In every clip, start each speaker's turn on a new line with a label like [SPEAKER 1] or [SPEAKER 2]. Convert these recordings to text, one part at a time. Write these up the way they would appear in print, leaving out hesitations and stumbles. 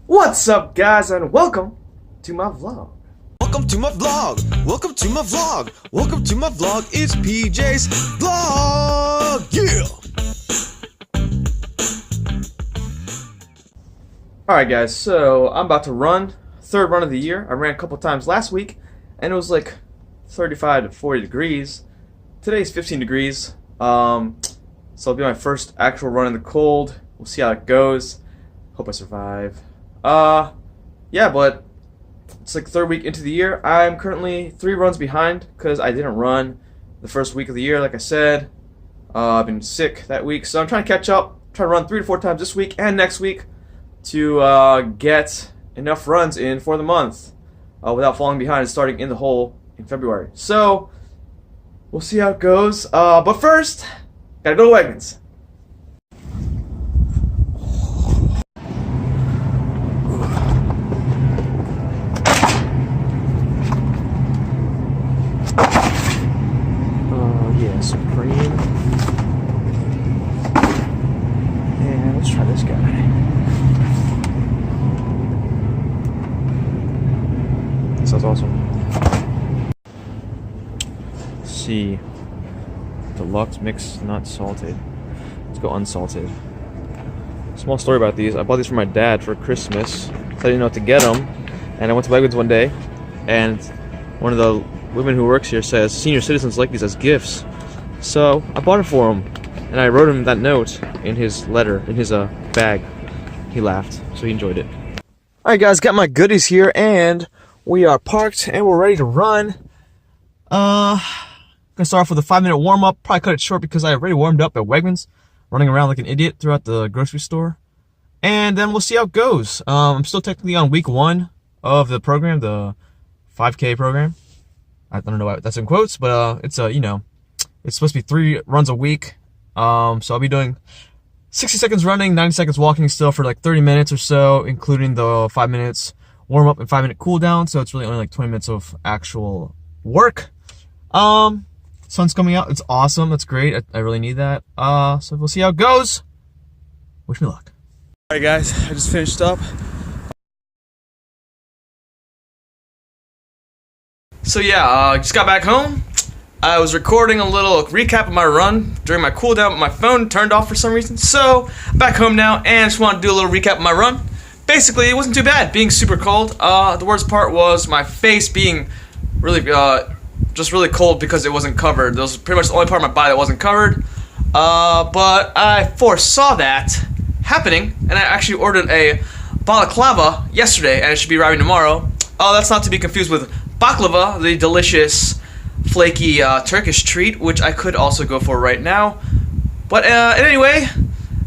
[SPEAKER 1] What's up, guys, and welcome to my vlog.
[SPEAKER 2] Welcome to my vlog. Welcome to my vlog. Welcome to my vlog. It's PJ's vlog. Yeah.
[SPEAKER 1] Alright, guys, so I'm about to run, third run of the year. I ran a couple times last week, and it was like 35 to 40 degrees. Today's 15 degrees. So it'll be my first actual run in the cold. We'll see how it goes. Hope I survive. Yeah, but it's like third week into the year. I'm currently 3 runs behind because I didn't run the first week of the year, like I said. I've been sick that week, so I'm trying to catch up. Try to run 3 to 4 times this week and next week to get enough runs in for the month without falling behind and starting in the hole in February. So we'll see how it goes. But first, gotta go to Wegmans. Yeah, Supreme. And let's try this guy. Sounds awesome. Let's see. Deluxe mix, not salted. Let's go unsalted. Small story about these. I bought these for my dad for Christmas. So I didn't know what to get him. And I went to Wegmans one day, and one of the women who works here says senior citizens like these as gifts. So I bought it for him, and I wrote him that note in his letter, in his bag. He laughed, so he enjoyed it. Alright, guys, got my goodies here, and we are parked, and we're ready to run. Gonna start off with a 5-minute warm-up. Probably cut it short because I already warmed up at Wegmans, running around like an idiot throughout the grocery store. And then we'll see how it goes. I'm still technically on week 1 of the program, the 5K program. I don't know why that's in quotes, but it's you know, it's supposed to be 3 runs a week. So I'll be doing 60 seconds running, 90 seconds walking still for like 30 minutes or so, including the 5 minutes warm up and 5-minute cool down. So it's really only like 20 minutes of actual work. Sun's coming out. It's awesome. That's great. I really need that. So we'll see how it goes. Wish me luck. All right, guys, I just finished up. So yeah, just got back home. I was recording a little recap of my run during my cooldown, but my phone turned off for some reason. So back home now, and just want to do a little recap of my run. Basically, it wasn't too bad, being super cold. The worst part was my face being really, just really cold because it wasn't covered. That was pretty much the only part of my body that wasn't covered. But I foresaw that happening, and I actually ordered a balaclava yesterday, and it should be arriving tomorrow. That's not to be confused with baklava, the delicious, flaky Turkish treat, which I could also go for right now. But anyway,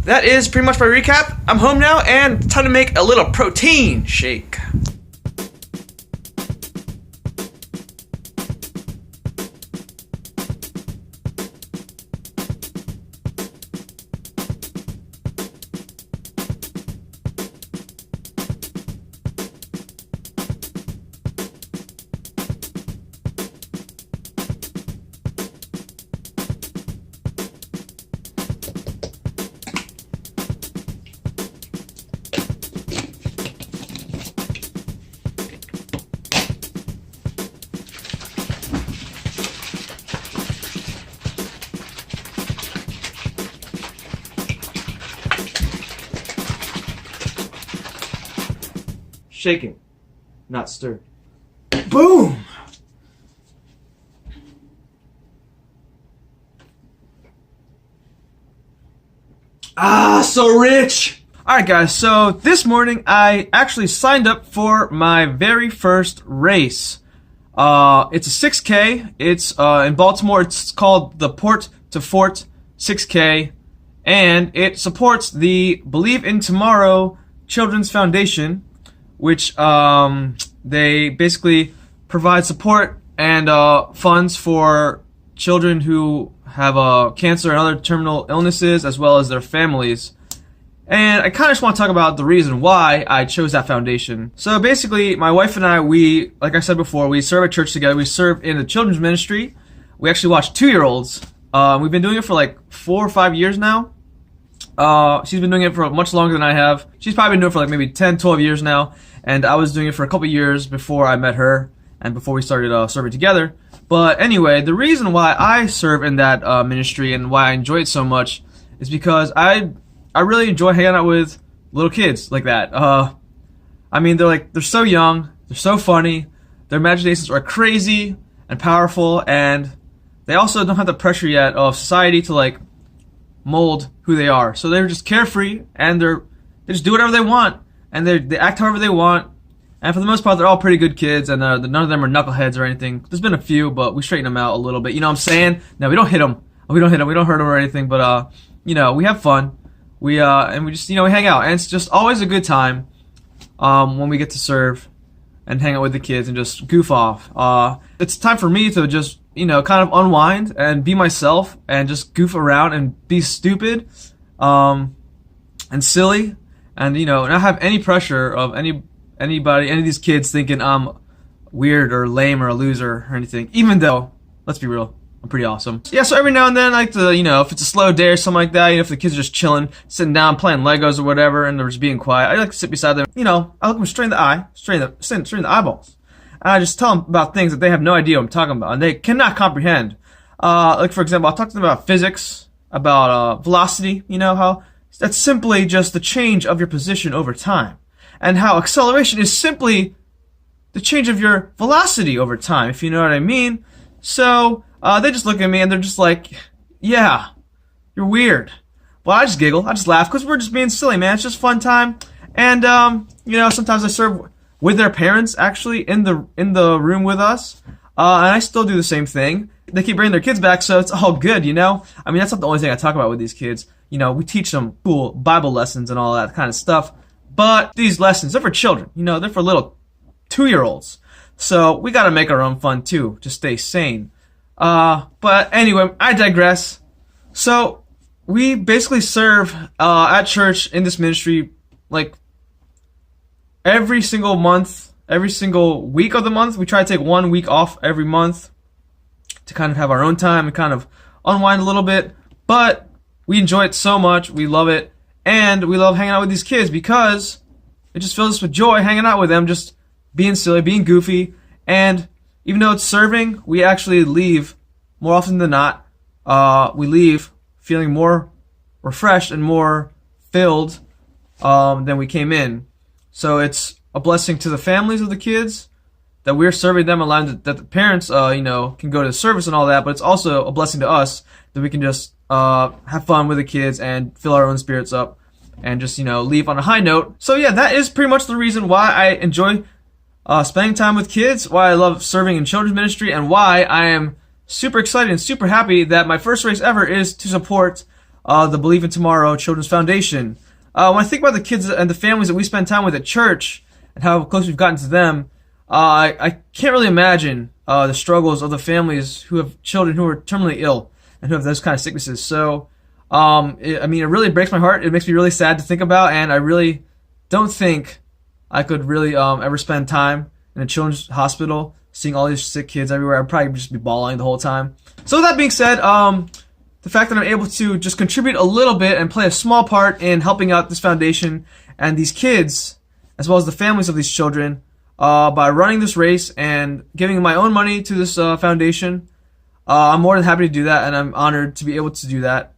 [SPEAKER 1] that is pretty much my recap. I'm home now, and time to make a little protein shake. Shaking, not stirred. Boom! Ah, so rich! Alright, guys, so this morning I actually signed up for my very first race. It's a 6K. It's in Baltimore. It's called the Port to Fort 6K, and it supports the Believe in Tomorrow Children's Foundation, which they basically provide support and funds for children who have cancer and other terminal illnesses, as well as their families. And I kind of just want to talk about the reason why I chose that foundation. So basically, my wife and I, like I said before, we serve at church together. We serve in the children's ministry. We actually watch 2-year-olds. We've been doing it for like 4 or 5 years now.
[SPEAKER 3] She's been doing it for much longer than I have. She's probably been doing it for like maybe 10, 12 years now. And I was doing it for a couple years before I met her and before we started serving together. But anyway, the reason why I serve in that ministry and why I enjoy it so much is because I really enjoy hanging out with little kids like that. I mean, they're so young, they're so funny, their imaginations are crazy and powerful, and they also don't have the pressure yet of society to like mold who they are. So they're just carefree, and they just do whatever they want, and they act however they want. And for the most part, they're all pretty good kids, and none of them are knuckleheads or anything. There's been a few, but we straighten them out a little bit. You know what I'm saying? No, we don't hit them. We don't hit them. We don't hurt them or anything. But you know, we have fun. We just we hang out, and it's just always a good time when we get to serve and hang out with the kids and just goof off. It's time for me to just kind of unwind and be myself and just goof around and be stupid and silly, and not have any pressure of any of these kids thinking I'm weird or lame or a loser or anything, even though, let's be real, I'm pretty awesome. Yeah, so every now and then I like to, if it's a slow day or something like that, if the kids are just chilling, sitting down, playing Legos or whatever, and they're just being quiet, I like to sit beside them. I look them straight in the eye, straight in the eyeballs. And I just tell them about things that they have no idea what I'm talking about, and they cannot comprehend. Like, for example, I'll talk to them about physics, about velocity, how that's simply just the change of your position over time. And how acceleration is simply the change of your velocity over time, if you know what I mean. So they just look at me and they're just like, yeah, you're weird. Well, I just giggle, I just laugh, because we're just being silly, man. It's just fun time. And sometimes I serve with their parents actually in the room with us, and I still do the same thing. They keep bringing their kids back, so it's all good, I mean, that's not the only thing I talk about with these kids. We teach them cool Bible lessons and all that kind of stuff. But these lessons, they're for children. They're for little 2-year-olds. So we got to make our own fun too, to stay sane. But anyway, I digress. So we basically serve at church in this ministry like every single month, every single week of the month. We try to take 1 week off every month to kind of have our own time and kind of unwind a little bit. But we enjoy it so much. We love it. And we love hanging out with these kids because it just fills us with joy hanging out with them, just being silly, being goofy. And even though it's serving, we actually leave more often than not. We leave feeling more refreshed and more filled than we came in. So it's a blessing to the families of the kids that we're serving them, allowing that the parents, can go to service and all that. But it's also a blessing to us that we can just have fun with the kids and fill our own spirits up and just, leave on a high note. So yeah, that is pretty much the reason why I enjoy spending time with kids, why I love serving in children's ministry, and why I am super excited and super happy that my first race ever is to support the Believe in Tomorrow Children's Foundation. When I think about the kids and the families that we spend time with at church and how close we've gotten to them, I can't really imagine the struggles of the families who have children who are terminally ill and who have those kind of sicknesses. So, it really breaks my heart. It makes me really sad to think about, and I really don't think I could really ever spend time in a children's hospital seeing all these sick kids everywhere. I'd probably just be bawling the whole time. So with that being said, the fact that I'm able to just contribute a little bit and play a small part in helping out this foundation and these kids, as well as the families of these children, by running this race and giving my own money to this foundation, I'm more than happy to do that, and I'm honored to be able to do that.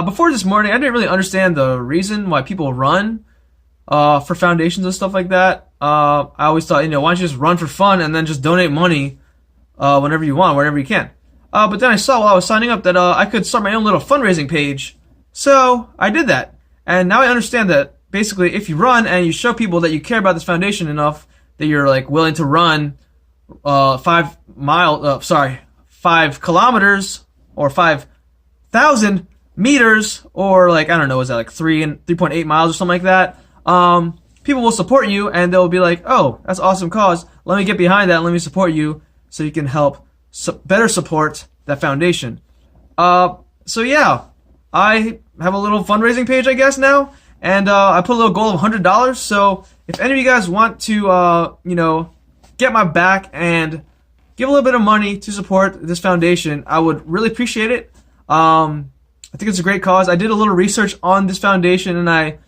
[SPEAKER 3] Before this morning, I didn't really understand the reason why people run for foundations and stuff like that. I always thought, why don't you just run for fun and then just donate money whenever you want, whenever you can. But then I saw while I was signing up that I could start my own little fundraising page. So I did that. And now I understand that basically if you run and you show people that you care about this foundation enough that you're like willing to run 5 kilometers or 5,000 meters, or like, I don't know, is that like 3.8 miles or something like that? People will support you and they'll be like, oh, that's an awesome cause. Let me get behind that and let me support you so you can help better support that foundation. So yeah, I have a little fundraising page, I guess, now, and I put a little goal of $100. So if any of you guys want to, get my back and give a little bit of money to support this foundation, I would really appreciate it. I think it's a great cause. I did a little research on this foundation, and I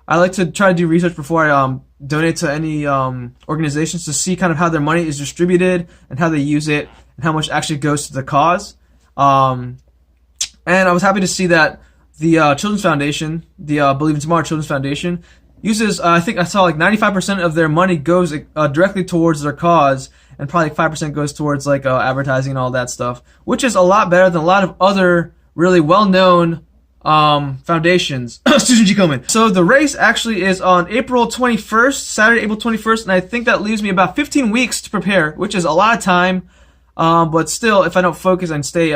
[SPEAKER 3] like to try to do research before I donate to any organizations to see kind of how their money is distributed and how they use it and how much actually goes to the cause. And I was happy to see that the Children's Foundation, the Believe in Tomorrow Children's Foundation, uses, I think I saw like 95% of their money goes directly towards their cause, and probably 5% goes towards like advertising and all that stuff, which is a lot better than a lot of other really well-known foundations. Susan G. Komen. So the race actually is on April 21st, Saturday, April 21st, and I think that leaves me about 15 weeks to prepare, which is a lot of time. But still, if I don't focus and stay,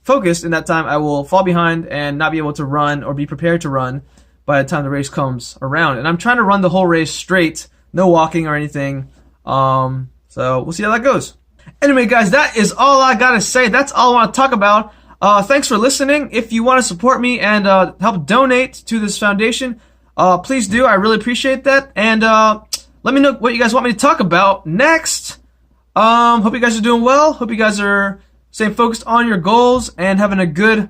[SPEAKER 3] focused in that time, I will fall behind and not be able to run or be prepared to run by the time the race comes around. And I'm trying to run the whole race straight, no walking or anything. So we'll see how that goes. Anyway, guys, that is all I gotta say. That's all I want to talk about. Thanks for listening. If you want to support me and help donate to this foundation, please do. I really appreciate that. And let me know what you guys want me to talk about next. Hope you guys are doing well. Hope you guys are staying focused on your goals and having a good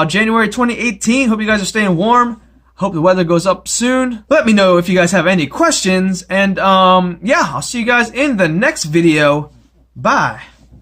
[SPEAKER 3] January 2018. Hope you guys are staying warm. Hope the weather goes up soon. Let me know if you guys have any questions. And yeah, I'll see you guys in the next video. Bye.